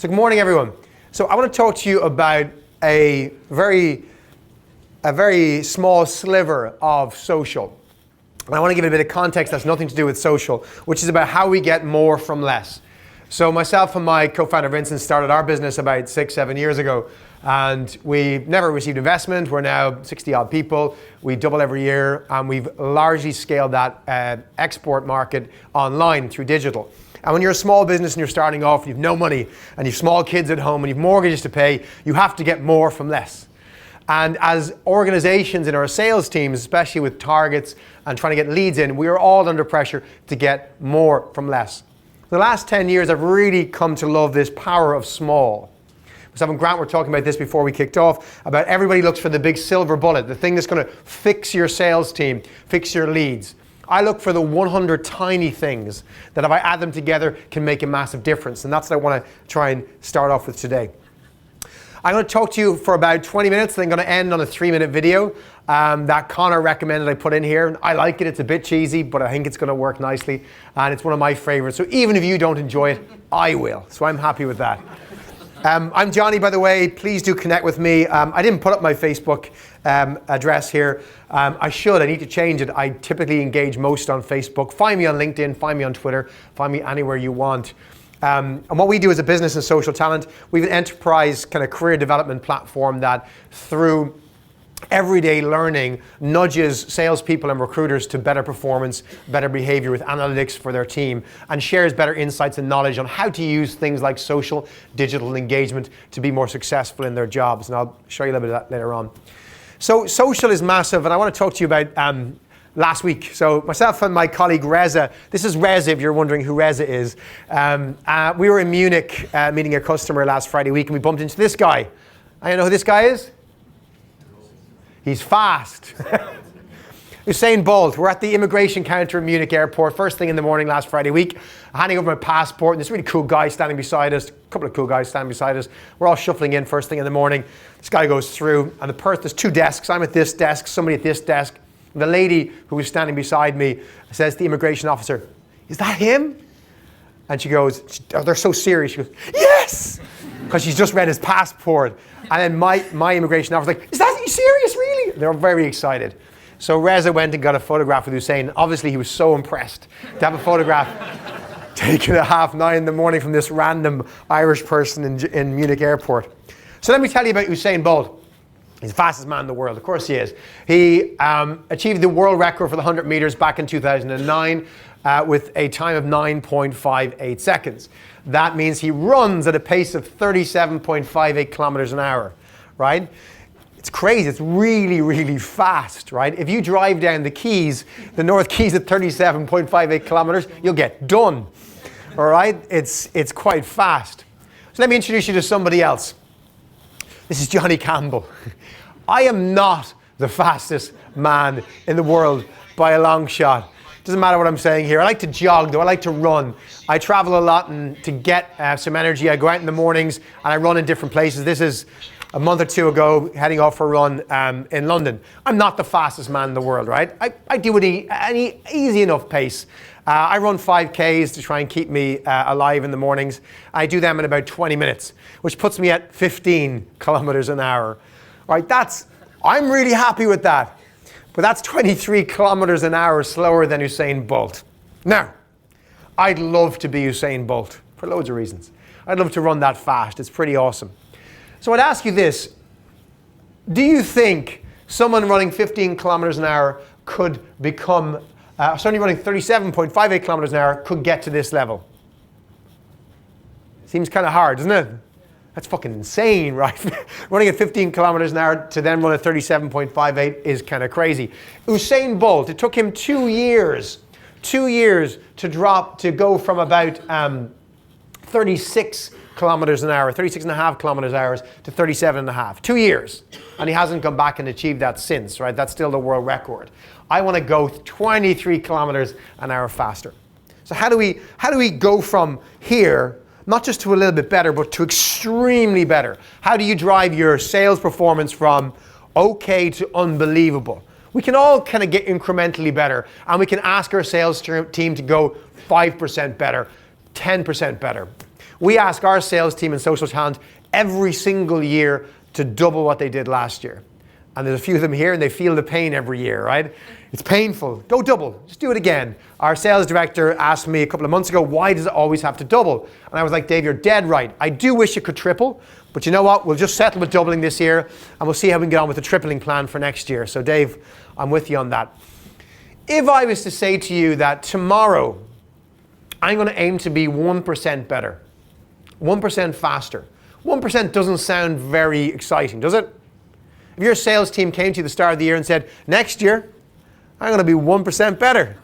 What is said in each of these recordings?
So good morning, everyone. So I want to talk to you about a very small sliver of social. And I want to give it a bit of context that's nothing to do with social, which is about how we get more from less. So myself and my co-founder Vincent started our business about 6-7 years ago, and we never received investment. We're now 60 odd people. We double every year, and we've largely scaled that export market online through digital. And when you're a small business and you're starting off, you've no money, and you've small kids at home, and you've mortgages to pay, you have to get more from less. And as organizations in our sales teams, especially with targets and trying to get leads in, we are all under pressure to get more from less. The last 10 years, I've really come to love this power of small. Myself and Grant were talking about this before we kicked off, about everybody looks for the big silver bullet, the thing that's going to fix your sales team, fix your leads. I look for the 100 tiny things that if I add them together can make a massive difference. And that's what I want to try and start off with today. I'm going to talk to you for about 20 minutes, then I'm going to end on a 3-minute video that Connor recommended I put in here. I like it, it's a bit cheesy, but I think it's going to work nicely. And it's one of my favorites. So even if you don't enjoy it, I will. So I'm happy with that. I'm Johnny, by the way. Please do connect with me. I didn't put up my Facebook address here. I should. I need to change it. I typically engage most on Facebook. Find me on LinkedIn. Find me on Twitter. Find me anywhere you want. And what we do as a business and social talent, we have an enterprise kind of career development platform that through everyday learning nudges salespeople and recruiters to better performance, better behavior with analytics for their team, and shares better insights and knowledge on how to use things like social, digital engagement to be more successful in their jobs. And I'll show you a little bit of that later on. So social is massive, and I want to talk to you about last week. So myself and my colleague Reza, this is Reza if you're wondering who Reza is. We were in Munich meeting a customer last Friday week, and we bumped into this guy. I know who this guy is? He's fast. Usain Bolt. We're at the immigration counter in Munich airport, first thing in the morning last Friday week, handing over my passport, and this really cool guy standing beside us, a couple of cool guys standing beside us. We're all shuffling in first thing in the morning. This guy goes through, and there's 2 desks. I'm at this desk, somebody at this desk. And the lady who was standing beside me says to the immigration officer, "Is that him?" And she goes, they're so serious, she goes, "Yes!" Because she's just read his passport. And then my immigration officer's like, "Is that you serious, really?" They're very excited. So Reza went and got a photograph with Usain. Obviously, he was so impressed to have a photograph taken at 9:30 in the morning from this random Irish person in Munich airport. So let me tell you about Usain Bolt. He's the fastest man in the world. Of course he is. He achieved the world record for the 100 meters back in 2009 with a time of 9.58 seconds. That means he runs at a pace of 37.58 kilometers an hour, right? It's crazy. It's really, really fast, right? If you drive down the Keys, the North Keys at 37.58 kilometers, you'll get done, all right? It's quite fast. So let me introduce you to somebody else. This is Johnny Campbell. I am not the fastest man in the world by a long shot. Doesn't matter what I'm saying here. I like to jog, though. I like to run. I travel a lot, and to get some energy, I go out in the mornings and I run in different places. This is a month or 2 ago, heading off for a run in London. I'm not the fastest man in the world, right? I do it at an easy enough pace. I run 5Ks to try and keep me alive in the mornings. I do them in about 20 minutes, which puts me at 15 kilometers an hour. Right, I'm really happy with that. But that's 23 kilometers an hour slower than Usain Bolt. Now, I'd love to be Usain Bolt for loads of reasons. I'd love to run that fast. It's pretty awesome. So I'd ask you this. Do you think someone running 15 kilometers an hour could become, somebody running 37.58 kilometers an hour could get to this level? Seems kind of hard, doesn't it? That's fucking insane, right? Running at 15 kilometers an hour to then run at 37.58 is kind of crazy. Usain Bolt, it took him 2 years to go from about 36 kilometers an hour, 36 and a half kilometers hours to 37 and a half. 2 years. And he hasn't come back and achieved that since, right? That's still the world record. I want to go 23 kilometers an hour faster. So how do we go from here, not just to a little bit better, but to extremely better? How do you drive your sales performance from okay to unbelievable? We can all kind of get incrementally better, and we can ask our sales team to go 5% better, 10% better. We ask our sales team in social talent every single year to double what they did last year. And there's a few of them here and they feel the pain every year, right? It's painful. Go double. Just do it again. Our sales director asked me a couple of months ago, why does it always have to double? And I was like, Dave, you're dead right. I do wish it could triple, but you know what? We'll just settle with doubling this year and we'll see how we can get on with the tripling plan for next year. So Dave, I'm with you on that. If I was to say to you that tomorrow, I'm going to aim to be 1% better, 1% faster. 1% doesn't sound very exciting, does it? If your sales team came to you at the start of the year and said, next year, I'm going to be 1% better.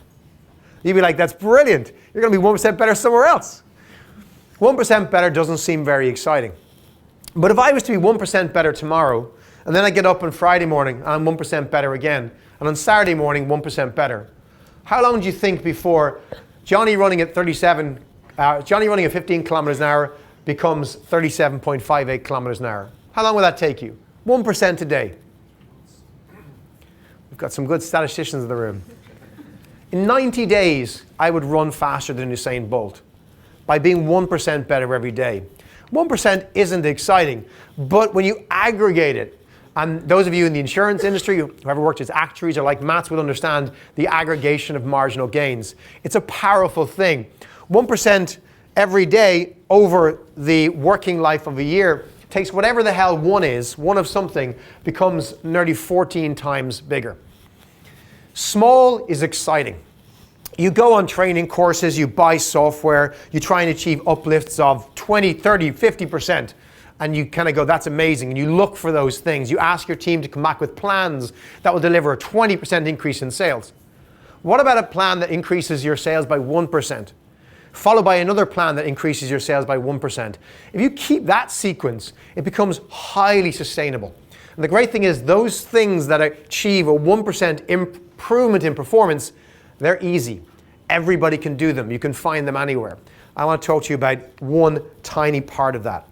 You'd be like, that's brilliant. You're going to be 1% better somewhere else. 1% better doesn't seem very exciting. But if I was to be 1% better tomorrow, and then I get up on Friday morning, I'm 1% better again, and on Saturday morning, 1% better, how long do you think before Johnny running at 15 kilometers an hour becomes 37.58 kilometers an hour? How long will that take you? 1% a day. We've got some good statisticians in the room. In 90 days, I would run faster than Usain Bolt by being 1% better every day. 1% isn't exciting, but when you aggregate it, and those of you in the insurance industry who have ever worked as actuaries or like maths will understand the aggregation of marginal gains. It's a powerful thing. 1% every day over the working life of a year takes whatever the hell one is, one of something, becomes nearly 14 times bigger. Small is exciting. You go on training courses, you buy software, you try and achieve uplifts of 20, 30, 50%, and you kind of go, that's amazing, and you look for those things. You ask your team to come back with plans that will deliver a 20% increase in sales. What about a plan that increases your sales by 1%? Followed by another plan that increases your sales by 1%. If you keep that sequence, it becomes highly sustainable. And the great thing is those things that achieve a 1% improvement in performance, they're easy. Everybody can do them. You can find them anywhere. I want to talk to you about one tiny part of that.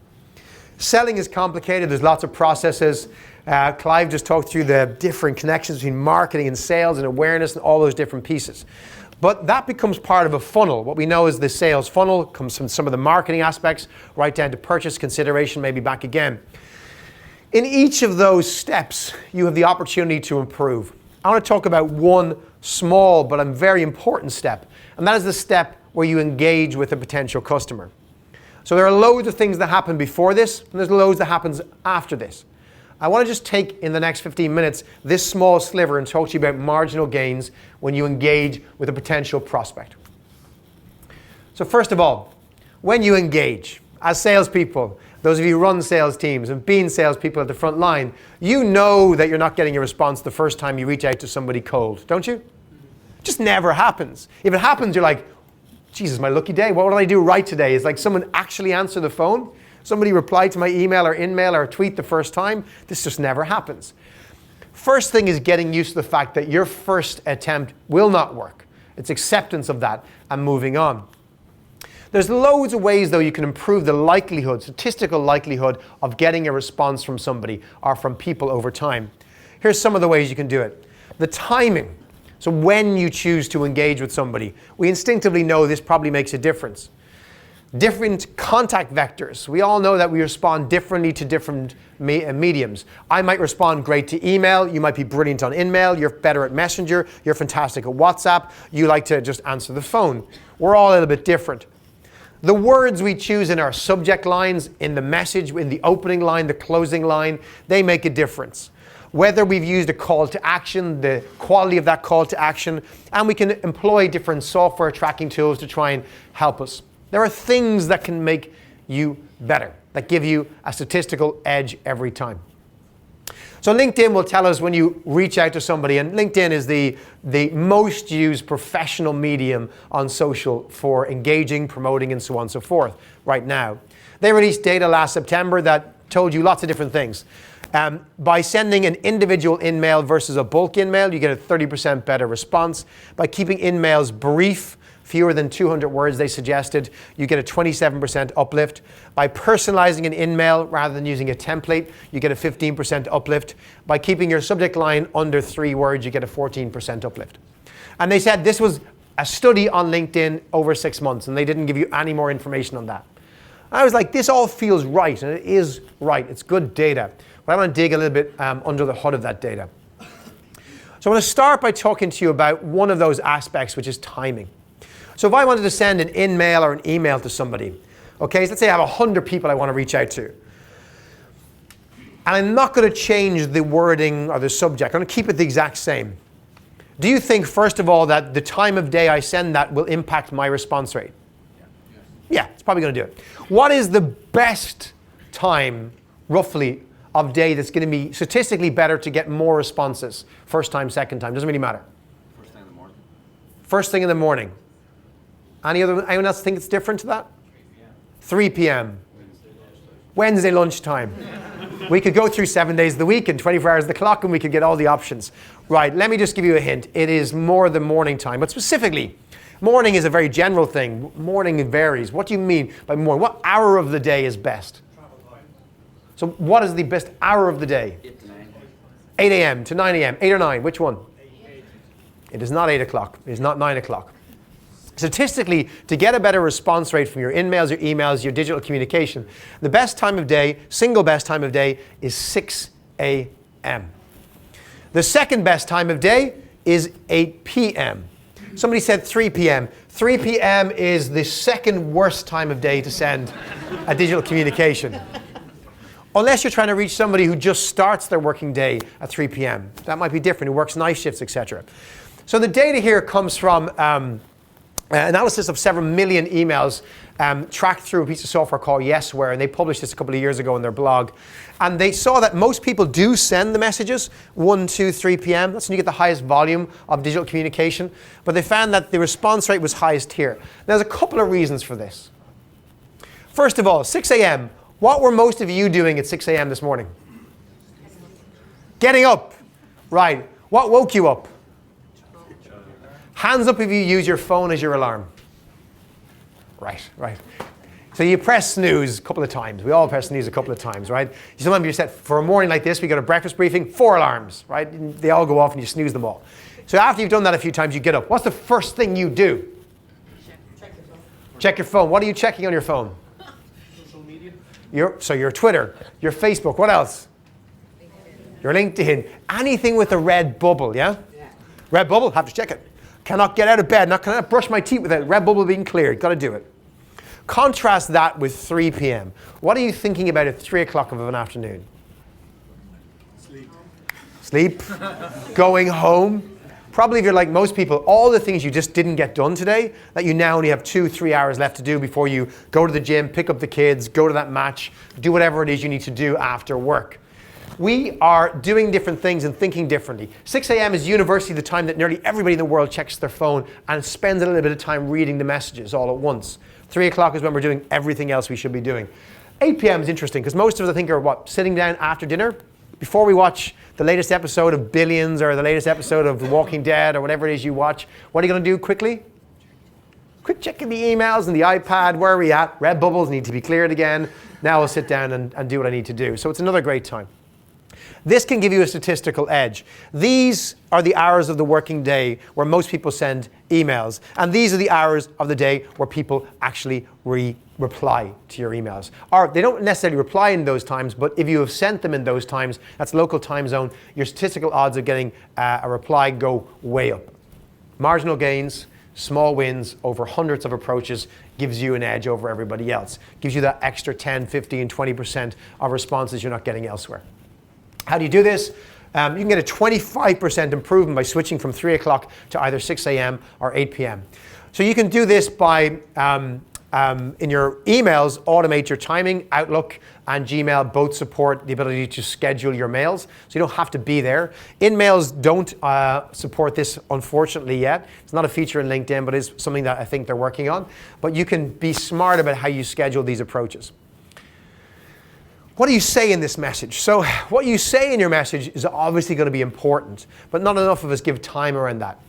Selling is complicated. There's lots of processes. Clive just talked through the different connections between marketing and sales and awareness and all those different pieces. But that becomes part of a funnel. What we know is the sales funnel comes from some of the marketing aspects, right down to purchase, consideration, maybe back again. In each of those steps, you have the opportunity to improve. I want to talk about one small but a very important step, and that is the step where you engage with a potential customer. So there are loads of things that happen before this, and there's loads that happens after this. I want to just take, in the next 15 minutes, this small sliver and talk to you about marginal gains when you engage with a potential prospect. So first of all, when you engage, as salespeople, those of you who run sales teams and been salespeople at the front line, you know that you're not getting a response the first time you reach out to somebody cold, don't you? It just never happens. If it happens, you're like, Jesus, my lucky day. What did I do right today? Is like someone actually answer the phone? Somebody replied to my email or in-mail or tweet the first time? This just never happens. First thing is getting used to the fact that your first attempt will not work. It's acceptance of that and moving on. There's loads of ways, though, you can improve the likelihood, statistical likelihood of getting a response from somebody or from people over time. Here's some of the ways you can do it. The timing. So when you choose to engage with somebody, we instinctively know this probably makes a difference. Different contact vectors. We all know that we respond differently to different mediums. I might respond great to email. You might be brilliant on in-mail. You're better at Messenger. You're fantastic at WhatsApp. You like to just answer the phone. We're all a little bit different. The words we choose in our subject lines, in the message, in the opening line, the closing line, they make a difference. Whether we've used a call to action, the quality of that call to action, and we can employ different software tracking tools to try and help us. There are things that can make you better, that give you a statistical edge every time. So LinkedIn will tell us when you reach out to somebody, and LinkedIn is the most used professional medium on social for engaging, promoting, and so on and so forth right now. They released data last September that told you lots of different things. By sending an individual in-mail versus a bulk in-mail, you get a 30% better response. By keeping in-mails brief, fewer than 200 words, they suggested, you get a 27% uplift. By personalizing an in-mail rather than using a template, you get a 15% uplift. By keeping your subject line under 3 words, you get a 14% uplift. And they said this was a study on LinkedIn over 6 months, and they didn't give you any more information on that. I was like, this all feels right, and it is right. It's good data. But I want to dig a little bit under the hood of that data. So I want to start by talking to you about one of those aspects, which is timing. So if I wanted to send an in-mail or an email to somebody, okay, so let's say I have 100 people I want to reach out to. And I'm not going to change the wording or the subject. I'm going to keep it the exact same. Do you think, first of all, that the time of day I send that will impact my response rate? Yeah, it's probably going to do it. What is the best time, roughly, of day that's going to be statistically better to get more responses? First time, second time, doesn't really matter. First thing in the morning. First thing in the morning. Anyone else think it's different to that? 3 p.m. Wednesday lunchtime. We could go through 7 days of the week and 24 hours of the clock, and we could get all the options. Right, let me just give you a hint. It is more the morning time, but specifically, morning is a very general thing. Morning varies. What do you mean by morning? What hour of the day is best? So what is the best hour of the day? 8 to 9. 8 a.m. to 9 a.m. 8 or 9, which one? 8. It is not 8 o'clock. It is not 9 o'clock. Statistically, to get a better response rate from your in-mails, your emails, your digital communication, the best time of day, single best time of day, is 6 a.m. The second best time of day is 8 p.m. Somebody said 3 p.m. 3 p.m. is the second worst time of day to send a digital communication. Unless you're trying to reach somebody who just starts their working day at 3 p.m. That might be different, who works night shifts, etc. So the data here comes from analysis of several million emails tracked through a piece of software called Yesware, and they published this a couple of years ago on their blog. And they saw that most people do send the messages 1, 2, 3 p.m. That's when you get the highest volume of digital communication. But they found that the response rate was highest here. There's a couple of reasons for this. First of all, 6 a.m. What were most of you doing at 6 a.m. this morning? Getting up. Right. What woke you up? Hands up if you use your phone as your alarm. Right. So you press snooze a couple of times. We all press snooze a couple of times, right? Sometimes you're set for a morning like this, we got a breakfast briefing, 4 alarms, right? And they all go off and you snooze them all. So after you've done that a few times, you get up. What's the first thing you do? Check your phone. Check your phone. What are you checking on your phone? Social media. Your Twitter, your Facebook, what else? Your LinkedIn. Anything with a red bubble, yeah? Red bubble, have to check it. Cannot get out of bed, cannot brush my teeth without red bubble being cleared. Got to do it. Contrast that with 3 p.m. What are you thinking about at 3 o'clock of an afternoon? Sleep. Going home. Probably if you're like most people, all the things you just didn't get done today that you now only have 2-3 hours left to do before you go to the gym, pick up the kids, go to that match, do whatever it is you need to do after work. We are doing different things and thinking differently. 6 a.m. is universally the time that nearly everybody in the world checks their phone and spends a little bit of time reading the messages all at once. 3 o'clock is when we're doing everything else we should be doing. 8 p.m. is interesting because most of us, I think, are sitting down after dinner before we watch the latest episode of Billions or the latest episode of The Walking Dead or whatever it is you watch. What are you going to do quickly? Quick checking the emails and the iPad. Where are we at? Red bubbles need to be cleared again. Now I'll sit down and do what I need to do. So it's another great time. This can give you a statistical edge. These are the hours of the working day where most people send emails. And these are the hours of the day where people actually reply to your emails. Or they don't necessarily reply in those times, but if you have sent them in those times, that's local time zone, your statistical odds of getting a reply go way up. Marginal gains, small wins over hundreds of approaches gives you an edge over everybody else. Gives you that extra 10, 15, 20% of responses you're not getting elsewhere. How do you do this? You can get a 25% improvement by switching from 3 o'clock to either 6 a.m. or 8 p.m. So you can do this by, in your emails, automate your timing. Outlook and Gmail both support the ability to schedule your mails, so you don't have to be there. In-mails don't support this, unfortunately, yet. It's not a feature in LinkedIn, but it's something that I think they're working on. But you can be smart about how you schedule these approaches. What do you say in this message? So what you say in your message is obviously going to be important, but not enough of us give time around that.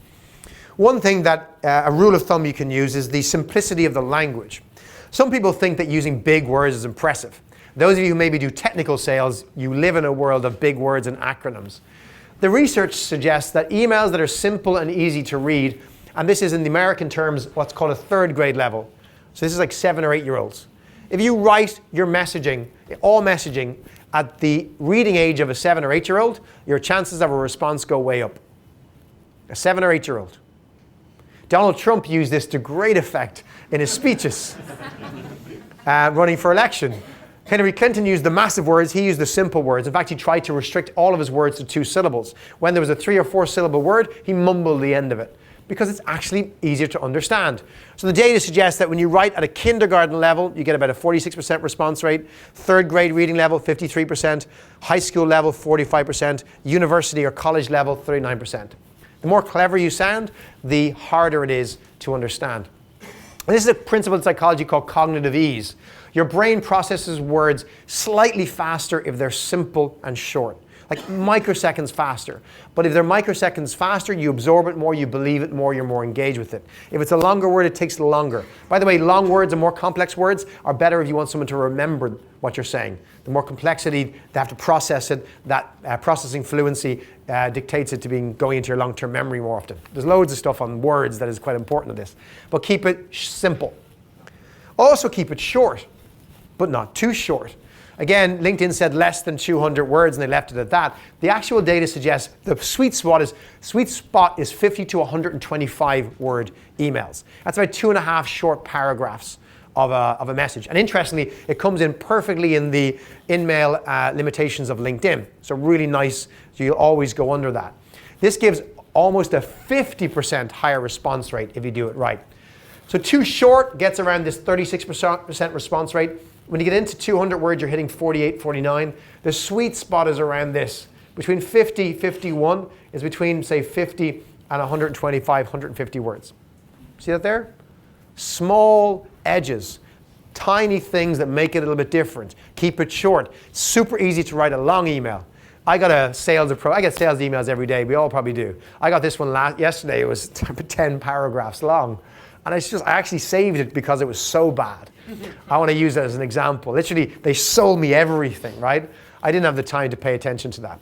One thing that a rule of thumb you can use is the simplicity of the language. Some people think that using big words is impressive. Those of you who maybe do technical sales, you live in a world of big words and acronyms. The research suggests that emails that are simple and easy to read, and this is in the American terms what's called a third grade level. So this is like 7 or 8 year olds. If you write your messaging, all messaging, at the reading age of a 7 or 8-year-old, your chances of a response go way up. A 7 or 8-year-old. Donald Trump used this to great effect in his speeches running for election. Hillary Clinton used the massive words, he used the simple words. In fact, he tried to restrict all of his words to 2 syllables. When there was a 3 or 4 syllable word, he mumbled the end of it because it's actually easier to understand. So the data suggests that when you write at a kindergarten level, you get about a 46% response rate, 3rd grade reading level, 53%, high school level, 45%, university or college level, 39%. The more clever you sound, the harder it is to understand. And this is a principle in psychology called cognitive ease. Your brain processes words slightly faster if they're simple and short, like microseconds faster. But if they're microseconds faster, you absorb it more, you believe it more, you're more engaged with it. If it's a longer word, it takes longer. By the way, long words and more complex words are better if you want someone to remember what you're saying. The more complexity, they have to process it. That processing fluency dictates it to going into your long-term memory more often. There's loads of stuff on words that is quite important to this. But keep it simple. Also keep it short, but not too short. Again, LinkedIn said less than 200 words and they left it at that. The actual data suggests the sweet spot is 50 to 125 word emails. That's about 2.5 short paragraphs of a message. And interestingly, it comes in perfectly in the in-mail limitations of LinkedIn. So really nice, so you'll always go under that. This gives almost a 50% higher response rate if you do it right. So too short gets around this 36% response rate. When you get into 200 words, you're hitting 48, 49. The sweet spot is around this. Between 50, 51 is between, say, 50 and 125, 150 words. See that there? Small edges, tiny things that make it a little bit different. Keep it short. Super easy to write a long email. I get sales emails every day. We all probably do. I got this one yesterday. It was 10 paragraphs long. And I actually saved it because it was so bad. I want to use it as an example. Literally, they sold me everything, right? I didn't have the time to pay attention to that.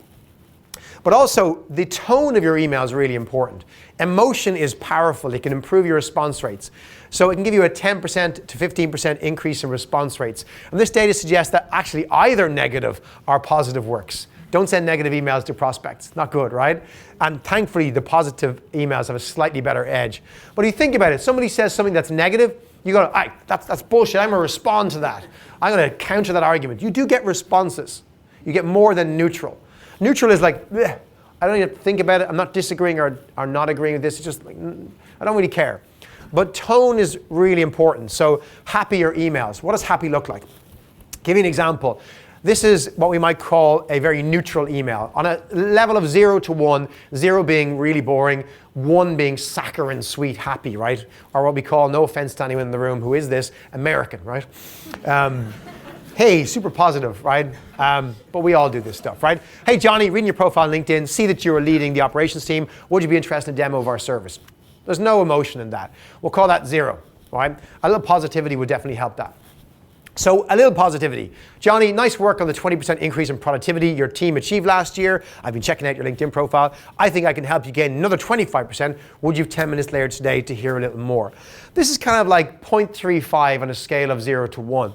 But also, the tone of your email is really important. Emotion is powerful. It can improve your response rates. So it can give you a 10% to 15% increase in response rates. And this data suggests that actually either negative or positive works. Don't send negative emails to prospects. Not good, right? And thankfully, the positive emails have a slightly better edge. But if you think about it, somebody says something that's negative, you go, that's bullshit. I'm going to respond to that. I'm going to counter that argument. You do get responses. You get more than neutral. Neutral is like, bleh. I don't even think about it. I'm not disagreeing or not agreeing with this. It's just like, I don't really care. But tone is really important. So happier emails. What does happy look like? Give you an example. This is what we might call a very neutral email. On a level of 0 to 1, 0 being really boring, 1 being saccharine, sweet, happy, right? Or what we call, no offense to anyone in the room, who is this? American, right? Hey, super positive, right? But we all do this stuff, right? Hey, Johnny, reading your profile on LinkedIn, see that you're leading the operations team. Would you be interested in a demo of our service? There's no emotion in that. We'll call that 0, right? A little positivity would definitely help that. So a little positivity. Johnny, nice work on the 20% increase in productivity your team achieved last year. I've been checking out your LinkedIn profile. I think I can help you gain another 25%. Would you have 10 minutes later today to hear a little more? This is kind of like 0.35 on a scale of 0 to 1.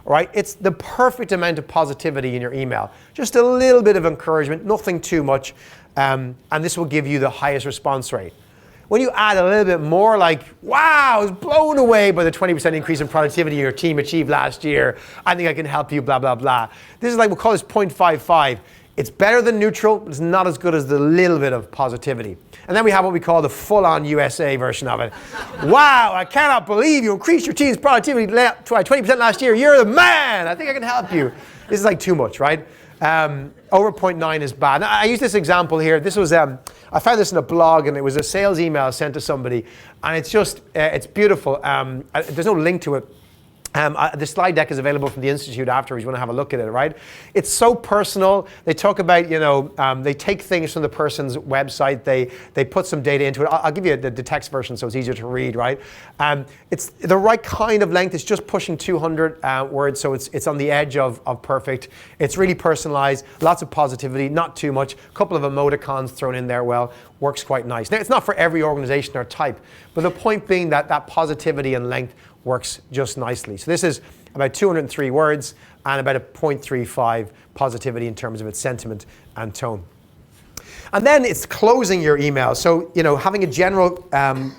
Right? It's the perfect amount of positivity in your email. Just a little bit of encouragement, nothing too much, and this will give you the highest response rate. When you add a little bit more, like, wow, I was blown away by the 20% increase in productivity your team achieved last year. I think I can help you, blah, blah, blah. This is like, we'll call this 0.55. It's better than neutral, but it's not as good as the little bit of positivity. And then we have what we call the full-on USA version of it. Wow, I cannot believe you increased your team's productivity by 20% last year. You're the man. I think I can help you. This is like too much, right? Over 0.9 is bad. Now, I use this example here. This was, I found this in a blog, and it was a sales email sent to somebody. And it's just, it's beautiful. There's no link to it. The slide deck is available from the Institute afterwards. You want to have a look at it, right? It's so personal. They talk about, they take things from the person's website. They put some data into it. I'll give you the text version so it's easier to read, right? It's the right kind of length. It's just pushing 200 words, so it's on the edge of perfect. It's really personalized. Lots of positivity, not too much. A couple of emoticons thrown in there. Well, works quite nice. Now, it's not for every organization or type, but the point being that that positivity and length works just nicely. So this is about 203 words and about a 0.35 positivity in terms of its sentiment and tone. And then it's closing your email. So, having a general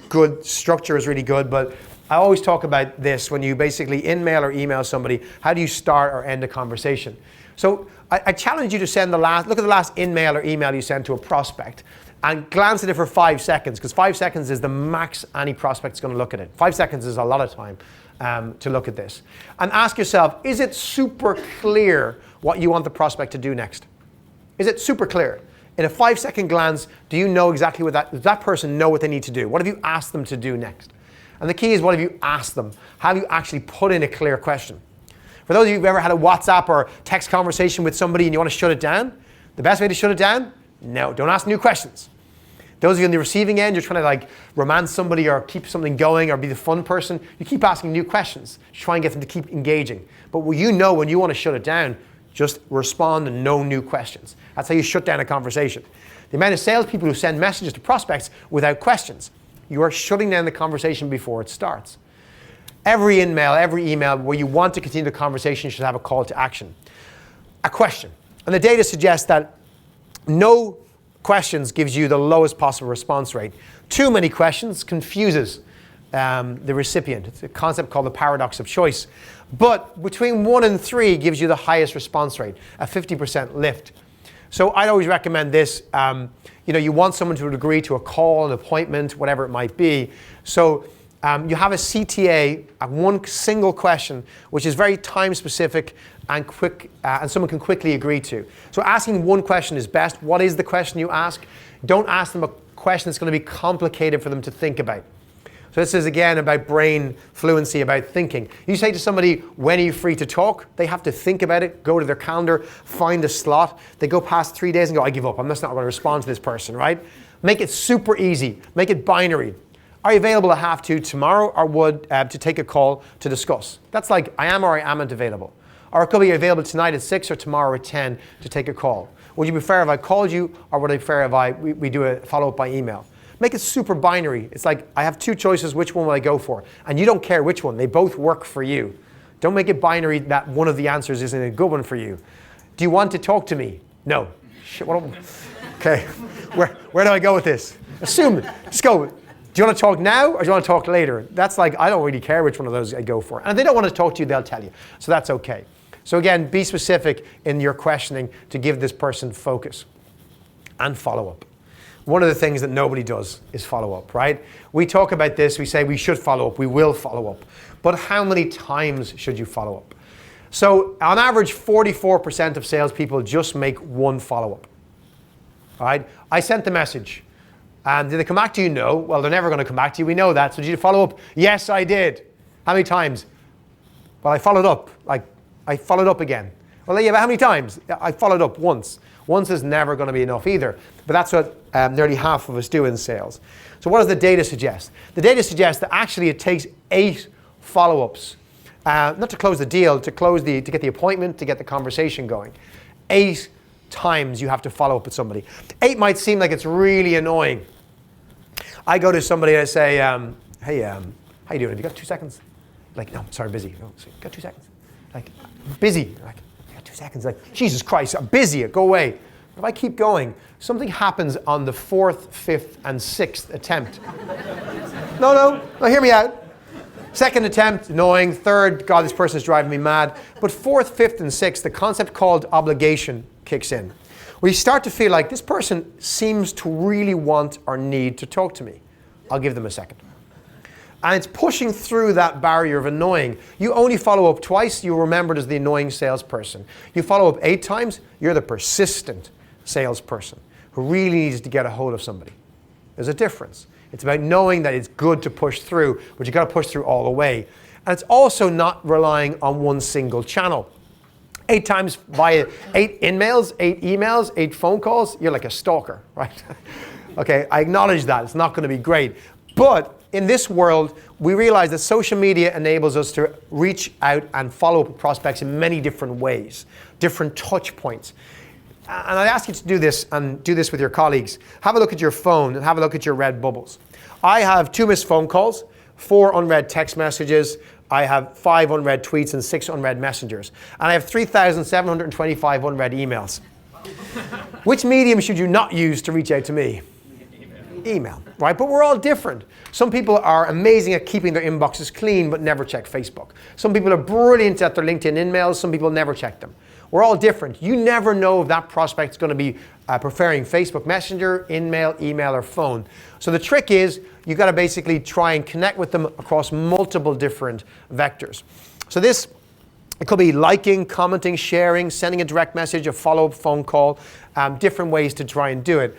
good structure is really good, but I always talk about this when you basically in-mail or email somebody. How do you start or end a conversation? So I challenge you to look at the last in-mail or email you sent to a prospect and glance at it for 5 seconds, because 5 seconds is the max any prospect's going to look at it. 5 seconds is a lot of time to look at this. And ask yourself, is it super clear what you want the prospect to do next? Is it super clear? In a 5-second glance, do you know exactly does that person know what they need to do? What have you asked them to do next? And the key is, what have you asked them? Have you actually put in a clear question? For those of you who've ever had a WhatsApp or text conversation with somebody and you want to shut it down, the best way to shut it down? No, don't ask new questions. Those of you on the receiving end, you're trying to romance somebody or keep something going or be the fun person, you keep asking new questions to try and get them to keep engaging. But when you want to shut it down, just respond and no new questions. That's how you shut down a conversation. The amount of salespeople who send messages to prospects without questions, you are shutting down the conversation before it starts. Every email where you want to continue the conversation should have a call to action. A question. And the data suggests that no questions gives you the lowest possible response rate. Too many questions confuses the recipient. It's a concept called the paradox of choice. But between 1 and 3 gives you the highest response rate, a 50% lift. So I'd always recommend this. You want someone to agree to a call, an appointment, whatever it might be. So you have a CTA, one single question, which is very time specific and quick, and someone can quickly agree to. So asking one question is best. What is the question you ask? Don't ask them a question that's going to be complicated for them to think about. So this is, again, about brain fluency, about thinking. You say to somebody, when are you free to talk? They have to think about it, go to their calendar, find a slot. They go past 3 days and go, I give up. I'm just not going to respond to this person, right? Make it super easy. Make it binary. Are you available at 2:30 tomorrow, or would to take a call to discuss? That's like, I am or I amn't available. Or it could be available tonight at 6 or tomorrow at 10 to take a call. Would you prefer if I called you, or would I prefer if we do a follow-up by email? Make it super binary. It's like, I have 2 choices, which one will I go for? And you don't care which one. They both work for you. Don't make it binary that one of the answers isn't a good one for you. Do you want to talk to me? No. Shit, okay, where do I go with this? Assume, just go. Do you want to talk now, or do you want to talk later? That's like, I don't really care which one of those I go for. And if they don't want to talk to you, they'll tell you. So that's okay. So again, be specific in your questioning to give this person focus and follow up. One of the things that nobody does is follow up, right? We talk about this, we say we should follow up, we will follow up. But how many times should you follow up? So on average, 44% of salespeople just make one follow-up. All right? I sent the message. And did they come back to you? No. Well, they're never going to come back to you. We know that. So did you follow up? Yes, I did. How many times? Well, I followed up. I followed up again. Well, yeah, but how many times? I followed up once. Once is never going to be enough either. But that's what nearly half of us do in sales. So what does the data suggest? The data suggests that actually it takes 8 follow-ups, not to close the deal, to get the appointment, to get the conversation going. 8 times you have to follow up with somebody. 8 might seem like it's really annoying. I go to somebody and I say, hey, how you doing? Have you got 2 seconds? Like, no, sorry, busy. No, got 2 seconds? Like, busy. Like, I got 2 seconds. Like, Jesus Christ, I'm busy. Go away. If I keep going, something happens on the 4th, 5th, and 6th attempt. No, hear me out. 2nd attempt, annoying. 3rd, God, this person is driving me mad. But 4th, 5th, and 6th, the concept called obligation kicks in. Where you start to feel like this person seems to really want or need to talk to me. I'll give them a second. And it's pushing through that barrier of annoying. You only follow up twice, you're remembered as the annoying salesperson. You follow up 8 times, you're the persistent salesperson who really needs to get a hold of somebody. There's a difference. It's about knowing that it's good to push through, but you've got to push through all the way. And it's also not relying on one single channel. 8 times via 8 emails, 8 phone calls, you're like a stalker, right? Okay, I acknowledge that. It's not going to be great. But in this world, we realize that social media enables us to reach out and follow up with prospects in many different ways, different touch points. And I ask you to do this and do this with your colleagues. Have a look at your phone and have a look at your red bubbles. I have 2 missed phone calls, 4 unread text messages, I have 5 unread tweets and 6 unread messengers. And I have 3,725 unread emails. Which medium should you not use to reach out to me? Email, right? But we're all different. Some people are amazing at keeping their inboxes clean but never check Facebook. Some people are brilliant at their LinkedIn emails. Some people never check them. We're all different. You never know if that prospect's going to be preferring Facebook Messenger, email, or phone. So the trick is you've got to basically try and connect with them across multiple different vectors. So this, it could be liking, commenting, sharing, sending a direct message, a follow-up phone call, different ways to try and do it.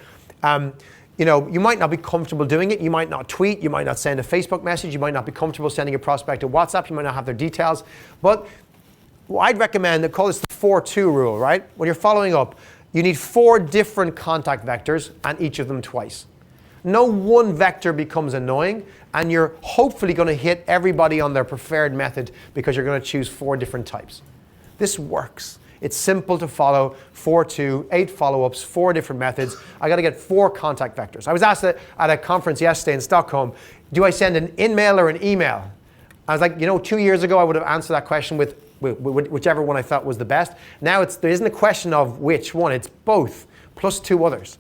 You know, you might not be comfortable doing it. You might not tweet. You might not send a Facebook message. You might not be comfortable sending a prospect a WhatsApp. You might not have their details. But I'd recommend, they call this the 4-2 rule, right? When you're following up, you need 4 different contact vectors and each of them twice. No one vector becomes annoying, and you're hopefully going to hit everybody on their preferred method because you're going to choose 4 different types. This works. It's simple to follow, 4-2, 8 follow-ups, 4 different methods. I got to get 4 contact vectors. I was asked at a conference yesterday in Stockholm, do I send an in-mail or an email? I was like, you know, 2 years ago I would have answered that question with whichever one I thought was the best. Now there isn't a question of which one, it's both, plus 2 others.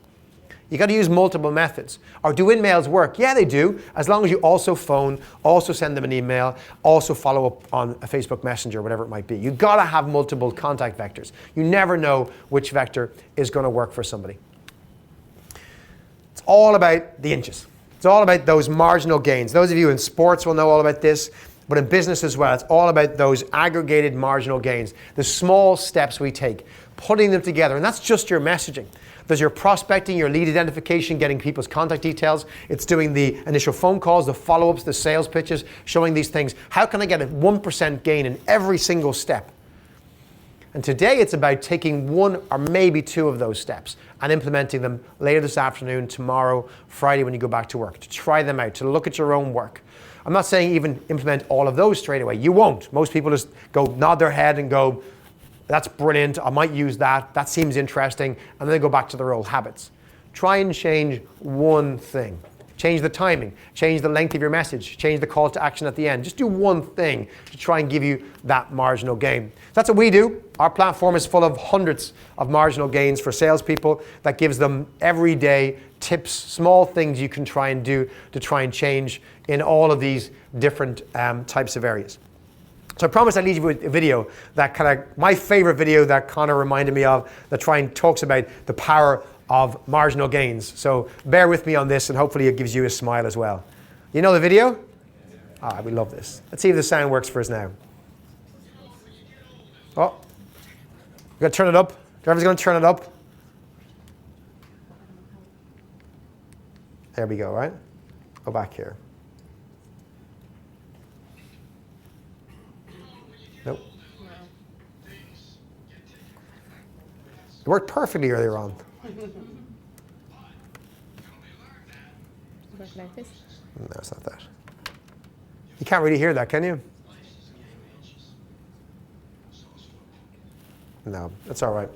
You got to use multiple methods. Or do in-mails work? Yeah, they do, as long as you also phone, also send them an email, also follow up on a Facebook Messenger, whatever it might be. You've got to have multiple contact vectors. You never know which vector is going to work for somebody. It's all about the inches. It's all about those marginal gains. Those of you in sports will know all about this, but in business as well, it's all about those aggregated marginal gains, the small steps we take, putting them together, and that's just your messaging. There's your prospecting, your lead identification, getting people's contact details. It's doing the initial phone calls, the follow-ups, the sales pitches, showing these things. How can I get a 1% gain in every single step? And today it's about taking 1 or maybe 2 of those steps and implementing them later this afternoon, tomorrow, Friday when you go back to work, to try them out, to look at your own work. I'm not saying even implement all of those straight away. You won't. Most people just go nod their head and go, that's brilliant, I might use that, that seems interesting, and then they go back to their old habits. Try and change 1 thing. Change the timing, change the length of your message, change the call to action at the end. Just do 1 thing to try and give you that marginal gain. That's what we do. Our platform is full of hundreds of marginal gains for salespeople that gives them everyday tips, small things you can try and do to try and change in all of these different types of areas. So I promised I'd leave you with a video that kind of, my favorite video that Connor reminded me of, that talks about the power of marginal gains. So bear with me on this and hopefully it gives you a smile as well. You know the video? Ah, we love this. Let's see if the sound works for us now. Oh, we're going to turn it up. Driver's going to turn it up. There we go, right? Go back here. Nope. It worked perfectly earlier on. Work like this? No, it's not that. You can't really hear that, can you? No, that's all right.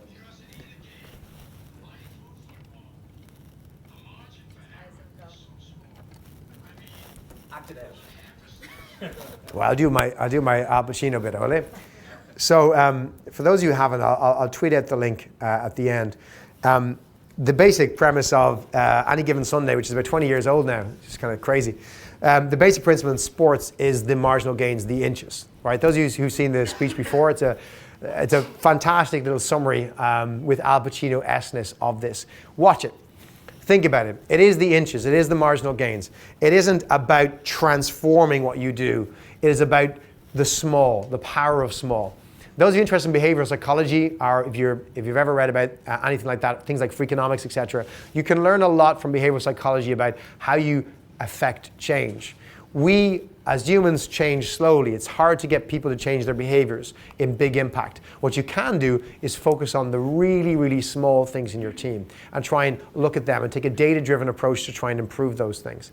Well, I'll do my Al Pacino bit, ole? So for those of you who haven't, I'll tweet out the link at the end. The basic premise of Any Given Sunday, which is about 20 years old now, which is kind of crazy. The basic principle in sports is the marginal gains, the inches, right? Those of you who've seen the speech before, it's a fantastic little summary with Al Pacino-esque-ness of this. Watch it. Think about it. It is the inches. It is the marginal gains. It isn't about transforming what you do. It is about the small, the power of small. Those of you interested in behavioral psychology, or if you've ever read about anything like that, things like Freakonomics, etc., you can learn a lot from behavioral psychology about how you affect change. We, as humans, change slowly. It's hard to get people to change their behaviors in big impact. What you can do is focus on the really, really small things in your team and try and look at them and take a data-driven approach to try and improve those things.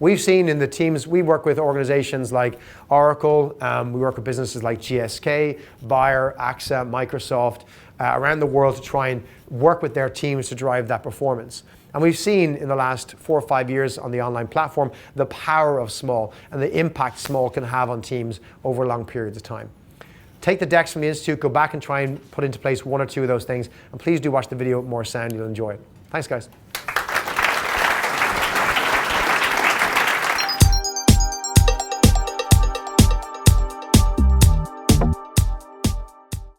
We've seen in the teams, we work with organizations like Oracle, we work with businesses like GSK, Bayer, AXA, Microsoft, around the world to try and work with their teams to drive that performance. And we've seen in the last 4 or 5 years on the online platform the power of small and the impact small can have on teams over long periods of time. Take the decks from the Institute, go back and try and put into place 1 or 2 of those things, and please do watch the video more sound, you'll enjoy it. Thanks, guys.